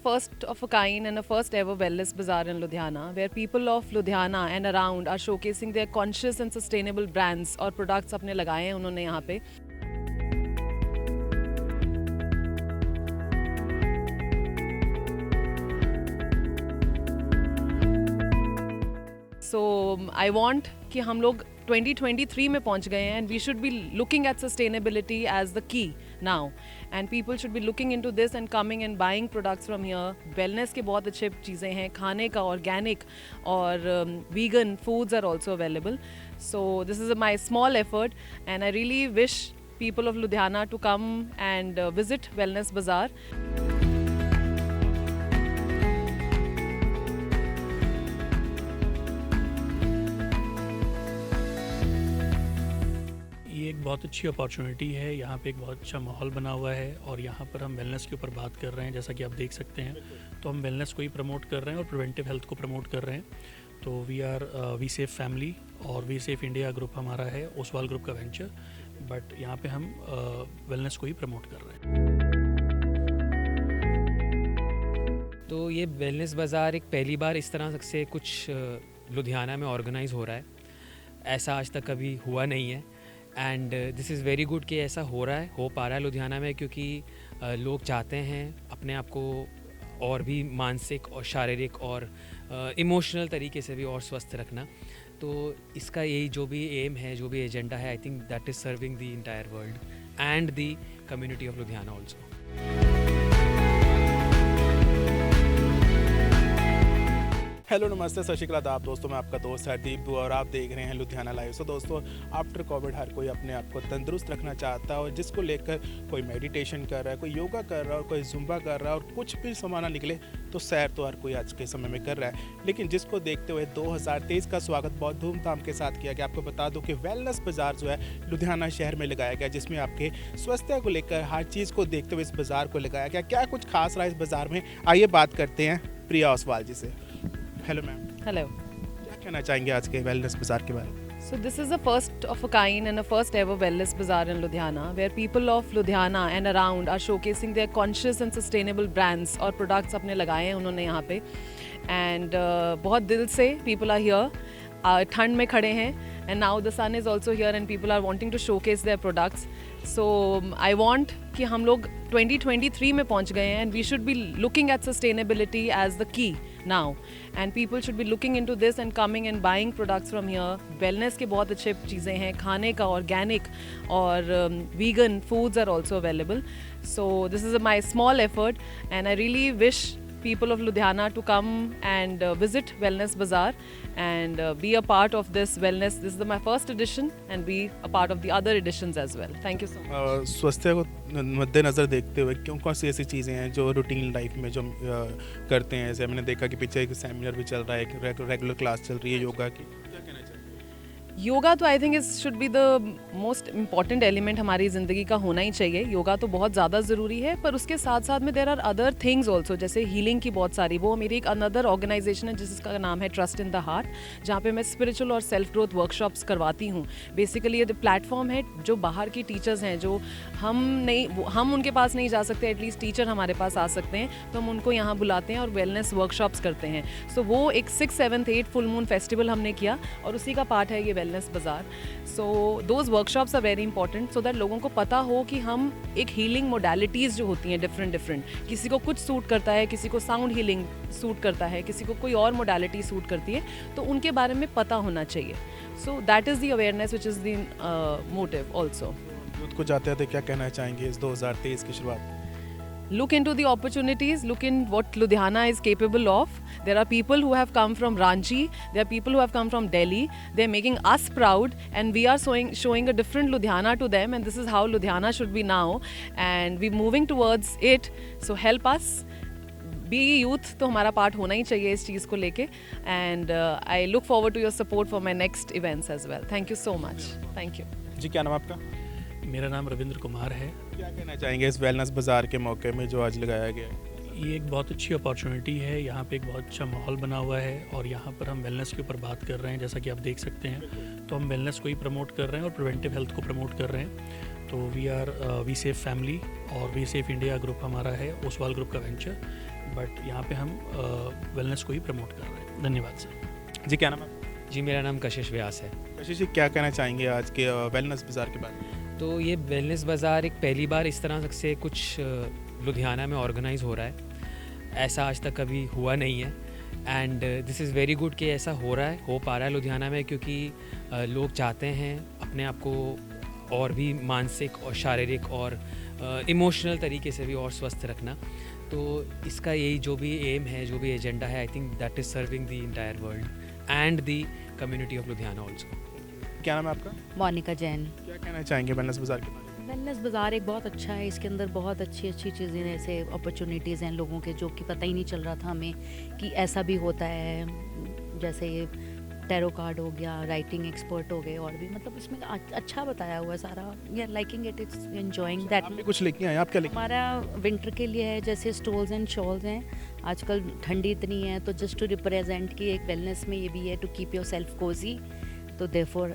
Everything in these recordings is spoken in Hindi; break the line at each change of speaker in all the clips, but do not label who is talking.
first of a kind and a first ever wellness bazaar in Ludhiana, where people of Ludhiana and around are showcasing their conscious and sustainable brands और products अपने लगाए हैं उन्होंने यहाँ पे. So I want कि हम लोग 2023 में पहुंच गए हैं and we should be looking at sustainability as the key now and people should be looking into this and coming and buying products from here. Wellness के बहुत अच्छे चीज़ें हैं, खाने का organic और vegan foods are also available. So this is my small effort and I really wish people of Ludhiana to come and visit Wellness Bazaar.
ये एक बहुत अच्छी अपॉर्चुनिटी है। यहाँ पे एक बहुत अच्छा माहौल बना हुआ है और यहाँ पर हम वेलनेस के ऊपर बात कर रहे हैं, जैसा कि आप देख सकते हैं। तो हम वेलनेस को ही प्रमोट कर रहे हैं और प्रिवेंटिव हेल्थ को प्रमोट कर रहे हैं। तो वी सेफ फैमिली और वी सेफ इंडिया ग्रुप हमारा है, ओसवाल ग्रुप का वेंचर, बट यहाँ पे हम वेलनेस को ही प्रमोट कर रहे हैं।
तो ये वेलनेस बाज़ार एक पहली बार इस तरह से कुछ लुधियाना में ऑर्गेनाइज़ हो रहा है। ऐसा आज तक कभी हुआ नहीं है and this is very good कि ऐसा हो पा रहा है लुधियाना में, क्योंकि लोग चाहते हैं अपने आप को और भी मानसिक और शारीरिक और इमोशनल तरीके से भी और स्वस्थ रखना। तो इसका यही जो भी एम है, जो भी एजेंडा है, I think that is serving the entire world and the community of Ludhiana also.
Hello नमस्ते सत श्री अकाल आदाब दोस्तों, मैं आपका दोस्त हरदीप और आप देख रहे हैं लुधियाना लाइव। सो दोस्तों, आफ्टर कोविड हर कोई अपने आप को तंदुरुस्त रखना चाहता है और जिसको लेकर कोई मेडिटेशन कर रहा है, कोई योगा कर रहा है और कोई जुम्बा कर रहा है और कुछ भी समाना निकले तो सैर तो हर कोई आज के समय में कर रहा है। लेकिन जिसको देखते हुए 2023 का स्वागत बहुत धूमधाम के साथ किया गया। आपको बता दूँ कि वेलनेस बाज़ार जो है लुधियाना शहर में लगाया गया, जिसमें आपके स्वास्थ्य को लेकर हर चीज़ को देखते हुए इस बाज़ार को लगाया गया। क्या कुछ खास रहा इस बाज़ार में, आइए बात करते हैं प्रिया ओसवाल जी से। Hello ma'am.
Hello.
क्या कहना चाहेंगे आज के वेलनेस बाज़ार के बारे में?
So this is the first of a kind and a first ever wellness bazaar in Ludhiana, where people of Ludhiana and around are showcasing their conscious and sustainable brands और products अपने लगाए हैं उन्होंने यहाँ पे and बहुत दिल से people are here, ठंड में खड़े हैं and now the sun is also here and people are wanting to showcase their products. So I want कि हम लोग 2023 में पहुँच गए हैं and we should be looking at sustainability as the key now and people should be looking into this and coming and buying products from here. Wellness के बहुत अच्छे चीज़ें हैं, खाने का organic और vegan foods are also available. So this is my small effort and I really wish people of Ludhiana to come and visit Wellness Bazaar and be a part of this wellness. This is my first edition and be a part of the other editions as well. Thank you so much.
स्वास्थ्य को मद्देनज़र देखते हुए कौन सी ऐसी चीज़ें हैं जो रूटीन लाइफ में जो करते हैं? जैसे मैंने देखा कि पीछे एक सेमिनार भी चल रहा है, एक रेगुलर क्लास चल रही है योगा की, क्या कहना चाहिए?
योगा तो I think is should be the most important element हमारी ज़िंदगी का होना ही चाहिए। योगा तो बहुत ज़्यादा ज़रूरी है, पर उसके साथ साथ में there are other things also, जैसे हीलिंग की बहुत सारी। वो मेरी एक अनदर ऑर्गेनाइजेशन है जिसका नाम है ट्रस्ट इन द हार्ट, जहाँ पे मैं स्पिरिचुअल और सेल्फ ग्रोथ वर्कशॉप्स करवाती हूँ। बेसिकली ये प्लेटफॉर्म है जो बाहर की टीचर्स हैं, जो हम उनके पास नहीं जा सकते, एटलीस्ट टीचर हमारे पास आ सकते हैं, तो हम उनको यहाँ बुलाते हैं और वेलनेस वर्कशॉप्स करते हैं। सो वो एक 6, 7, 8 फुल मून फेस्टिवल हमने किया और उसी का पार्ट है ये वेलनेस बाज़ार। So those workshops are very important so that लोगों को पता हो कि हम एक हीलिंग मोडालिटीज़ जो होती हैं डिफरेंट, किसी को कुछ सूट करता है, किसी को साउंड हीलिंग सूट करता है, किसी को कोई और मोडालिटी सूट करती है, तो उनके बारे में पता होना चाहिए। So that is the awareness which is the motive also.
Youth को जाते थे, क्या कहना चाहेंगे इस 2023 की शुरुआत?
Look into the opportunities, look in what Ludhiana is capable of. There are people who have come from Ranchi, there are people who have come from Delhi. They're making us proud and we are showing a different Ludhiana to them, and this is how Ludhiana should be now and we're moving towards it. So help us. Be youth तो हमारा पार्ट होना ही चाहिए इस चीज़ को लेके and I look forward to your support for my next events as well. Thank you so much. Thank you.
जी, क्या नाम आपका?
मेरा नाम रविंद्र कुमार है।
क्या कहना चाहेंगे इस वेलनेस बाज़ार के मौके में जो आज लगाया गया है?
ये एक बहुत अच्छी अपॉर्चुनिटी है। यहाँ पे एक बहुत अच्छा माहौल बना हुआ है और यहाँ पर हम वेलनेस के ऊपर बात कर रहे हैं, जैसा कि आप देख सकते हैं। तो हम वेलनेस को ही प्रमोट कर रहे हैं और प्रिवेंटिव हेल्थ को प्रमोट कर रहे हैं। तो वी सेफ फैमिली और वी सेफ इंडिया ग्रुप हमारा है, ओसवाल ग्रुप का वेंचर, बट यहाँ पे हम वेलनेस को ही प्रमोट कर रहे हैं। धन्यवाद सर।
जी क्या नाम है आपका?
जी मेरा नाम कशिश व्यास है।
कशिश जी क्या कहना चाहेंगे आज के वेलनेस बाज़ार के बारे में?
तो ये वेलनेस बाज़ार एक पहली बार इस तरह से कुछ लुधियाना में ऑर्गेनाइज हो रहा है। ऐसा आज तक कभी हुआ नहीं है and this is very good कि ऐसा हो रहा है, हो पा रहा है लुधियाना में, क्योंकि लोग चाहते हैं अपने आप को और भी मानसिक और शारीरिक और इमोशनल तरीके से भी और स्वस्थ रखना। तो इसका यही जो भी एम है, जो भी एजेंडा है, I think that is serving the entire world and the community of Ludhiana also.
क्या नाम है आपका?
मोनिका जैन।
क्या कहना चाहेंगे वेलनेस बाज़ार के बारे में?
वेलनेस बाज़ार एक बहुत अच्छा है, इसके अंदर बहुत अच्छी अच्छी चीज़ें ऐसे अपॉर्चुनिटीज़ हैं लोगों के, जो कि पता ही नहीं चल रहा था हमें कि ऐसा भी होता है। जैसे ये टैरो कार्ड हो गया, राइटिंग एक्सपर्ट हो गए, और भी मतलब इसमें अच्छा बताया हुआ है सारा। We are liking it, it's enjoying that.
आप भी कुछ लेके आए, आप क्या लेके?
हमारा विंटर के लिए है, जैसे स्टोल्स एंड शॉल्स हैं। आजकल ठंडी इतनी है, तो जस्ट टू रिप्रेजेंट कि एक वेलनेस में ये भी है, to keep yourself cozy. तो देयरफॉर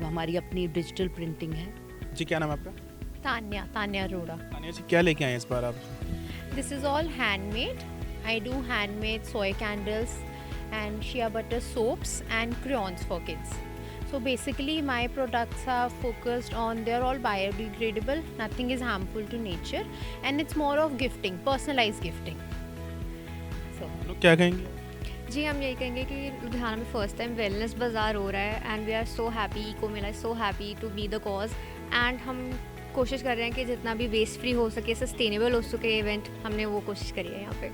हमारी अपनी डिजिटल प्रिंटिंग है।
जी क्या नाम है आपका?
तान्या अरोड़ा।
तानिया जी क्या लेके आए हैं इस बार आप?
This is all handmade. I do handmade soy candles and shea butter soaps and crayons for kids. So basically my products are focused on, they're all biodegradable, nothing is harmful to nature, and it's more of gifting, personalized gifting. So
लोग क्या कहेंगे?
जी हम यही कहेंगे कि लुधियाना में फर्स्ट टाइम वेलनेस बाज़ार हो रहा है and we are so happy, eco mela is so happy to be the cause. And हम कोशिश कर रहे हैं कि जितना भी वेस्ट फ्री हो सके, सस्टेनेबल हो सके इवेंट, हमने वो कोशिश करी है यहाँ पे।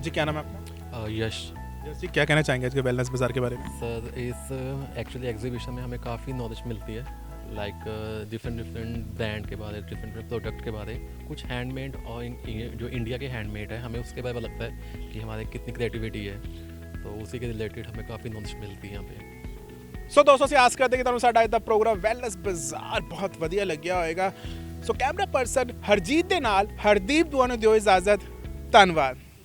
जी क्या नाम है आपका?
यश।
यश जी क्या कहना चाहेंगे आज के वेलनेस बाज़ार के बारे में?
सर इस एक्चुअली एग्जीबिशन में हमें काफ़ी नॉलेज मिलती है, लाइक डिफरेंट ब्रांड के बारे, डिफरेंट प्रोडक्ट के बारे, कुछ हैंडमेड और जो इंडिया के हैंडमेड है, हमें उसके बारे में लगता है कि हमारे कितनी क्रिएटिविटी है, तो उसी के रिलेटेड हमें काफ़ी नॉलेज मिलती है यहाँ पे।
ਸੋ ਦੋਸਤੋ ਅਸੀਂ ਆਸ ਕਰਦੇ ਕਿ ਤੁਹਾਨੂੰ ਸਾਡਾ ਅੱਜ ਦਾ ਪ੍ਰੋਗਰਾਮ ਵੈਲਨੈਸ ਬਾਜ਼ਾਰ ਬਹੁਤ ਵਧੀਆ ਲੱਗਿਆ ਹੋਵੇਗਾ। ਸੋ ਕੈਮਰਾ ਪਰਸਨ ਹਰਜੀਤ ਦੇ ਨਾਲ ਹਰਦੀਪ ਦੁਆ ਨੂੰ ਦਿਓ ਇਜਾਜ਼ਤ। ਧੰਨਵਾਦ।